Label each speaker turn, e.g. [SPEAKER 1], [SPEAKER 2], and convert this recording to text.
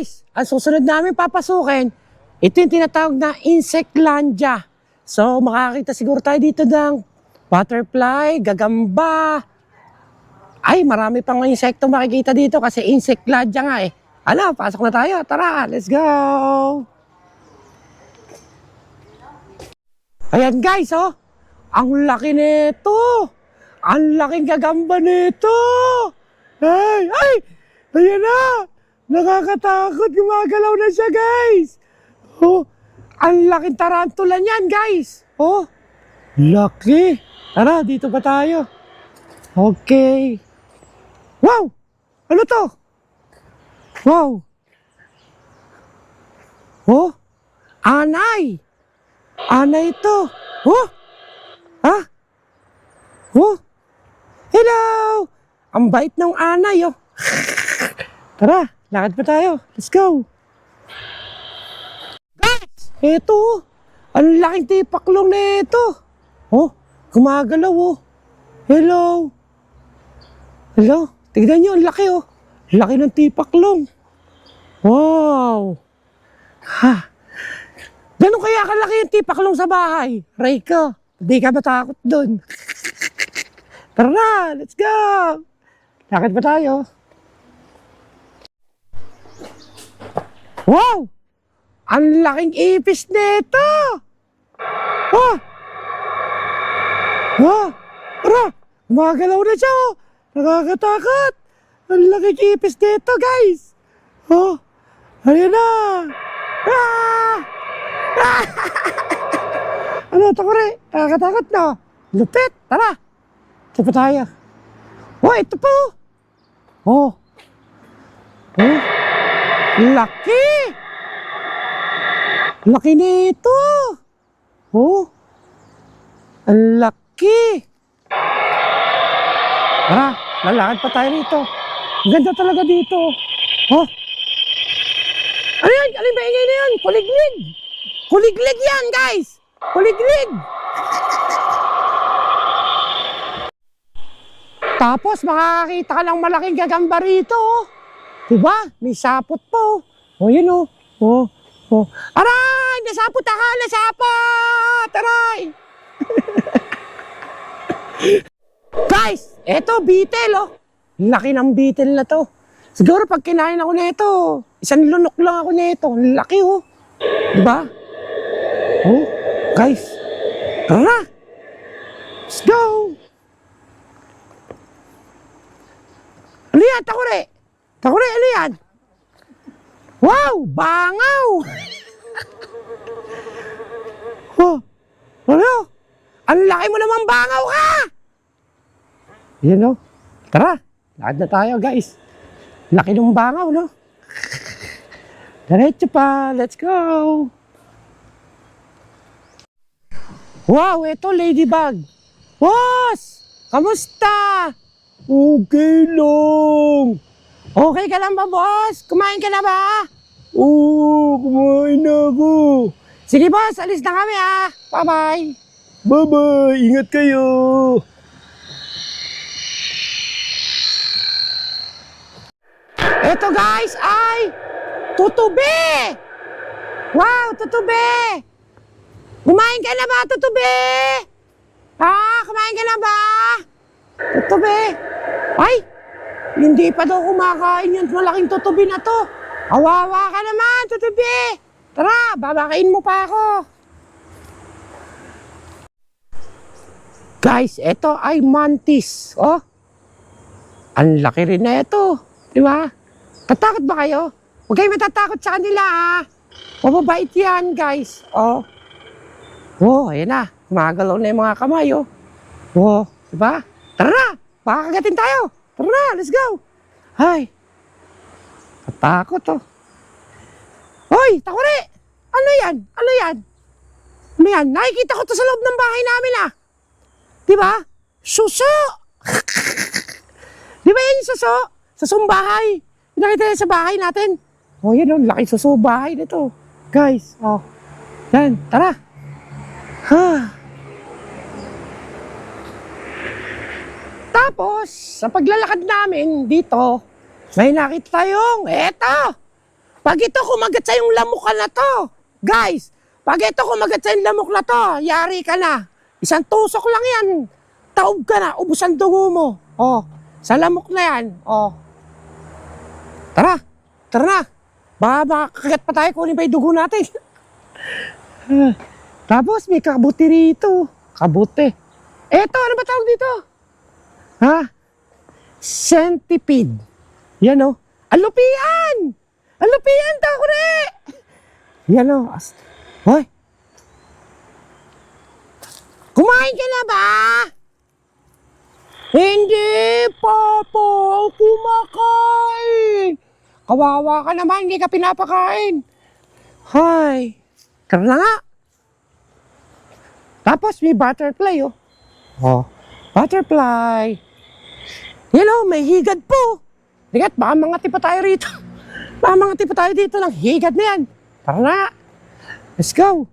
[SPEAKER 1] Guys, ang susunod namin papasukin, ito yung tinatawag na Insectlandia. So, makakita siguro tayo dito ng butterfly, gagamba. Ay, marami pang insekto makikita dito kasi Insectlandia nga eh. Ano, pasok na tayo. Tara, let's go! Ayan guys, oh. Ang laki nito. Ang laking gagamba nito. Ay, ay! Ayan na! Nakakatakot, gumagalaw na siya, guys. Oh, ang laking tarantula niyan, guys. Oh, laki. Tara, dito ba tayo? Okay. Wow! Ano to? Wow! Oh, anay. Anay ito. Oh! Ha? Oh! Hello! Ang bait ng anay, oh. Tara, lakad pa tayo. Let's go. Guys, eto. Ang laking tipaklong na ito. Oh, gumagalaw oh. Hello. Hello. Tignan nyo, ang laki oh. Laki ng tipaklong. Wow. Ha. Ganun kaya kalaki yung tipaklong sa bahay? Rayka, hindi ka matakot dun. Tara, let's go. Lakad pa tayo. Wow! Ang laking ipis nito! Oh! Oh! Tara! Gumagalaw na siya oh! Nakakatakot! Ang laking ipis nito guys! Oh! Ayun na! Ah! Ah! Ano? Takore! Nakakatakot na! Lupit! Tara! Ito pa tayo! Oh! Ito po! Oh! Oh! Laki! Laki nito! Oh! Ang laki! Tara, lalakad pa tayo rito. Ang ganda talaga dito. Oh! Ano yan? Ano ba ingay na yan? Kuliglig! Kuliglig yan, guys! Kuliglig! Tapos makakakita ka ng malaking gagamba rito. Diba? May sapot po. O, yun o. O, o. Aray! Nasapot ako! Nasapot! Aray! Guys, eto, beetle oh. Laki ng beetle na to. Siguro pag kinain ako nito, isang lunok lang ako nito. Laki oh. Diba? Oh, guys. Tara! Let's go! Ano yan? Takore! Takore, ano yan? Wow! Bangaw! Oh! Ano? Ang laki mo naman bangaw ka! Yan o. Tara! Lakad na tayo guys. Laki ng bangaw, no? Diretso pa. Let's go! Wow! Ito, ladybug. Boss! Kamusta? Okay lang. Okay ka lang ba, boss? Kumain ka na ba? Oo, kumain na ako. Sige, boss. Alis na kami, ah. Bye-bye. Bye-bye. Ingat kayo. Ito, guys, ay tutubi. Wow, tutubi. Kumain ka na ba, tutubi? Kumain ka na ba? Tutubi. Ay! Hindi pa daw kumakain yung malaking tutubi na to. Kawawa ka naman, tutubi. Tara, babakain mo pa ako. Guys, ito ay mantis. Oh, ang laki rin na ito. Di ba? Tatakot ba kayo? Huwag kayo matatakot sa kanila ha. Mababait yan guys. Oh, oh, ayan na. Gumagalaw na yung mga kamay oh. Oh, di ba? Tara, baka kagatin tayo. Tara, let's go! Ay! Katakot oh. Hoy, takore! Ano yan? Ano yan? Ano yan? Nakikita ko to sa loob ng bahay namin ah. Diba? Suso! Diba yan yung suso? Susong bahay. Nakita yan sa bahay natin. Oh, yan oh. Laki suso bahay nito. Guys, oh. Yan, tara. Ha. Tapos, sa paglalakad namin dito, may nakita tayong, eto! Pag ito kumagat sa yung lamok ka na to, guys, pag ito kumagat sa yung lamok na to, yari ka na. Isang tusok lang yan. Taob ka na, ubos ang dugo mo. Oh, sa lamok na yan. Oh. Tara, tara na. Baka makakagat pa tayo, kunin pa yung dugo natin. Tapos may kabuti rito. Kabuti. Eto, ano ba tawag dito? Ha? Centipede. Yan o. Alupian! Alupian, takore! Yan o. Hoy. Kumain ka na ba? Hindi pa po kumakain. Kawawa ka naman, hindi ka pinapakain. Hay. Tara na nga. Tapos may butterfly oh. Oh, butterfly. Yan oh, may higad po. Ligat, baka mangati pa tayo rito. Baka mangati pa tayo dito ng higad na yan. Tara na. Let's go.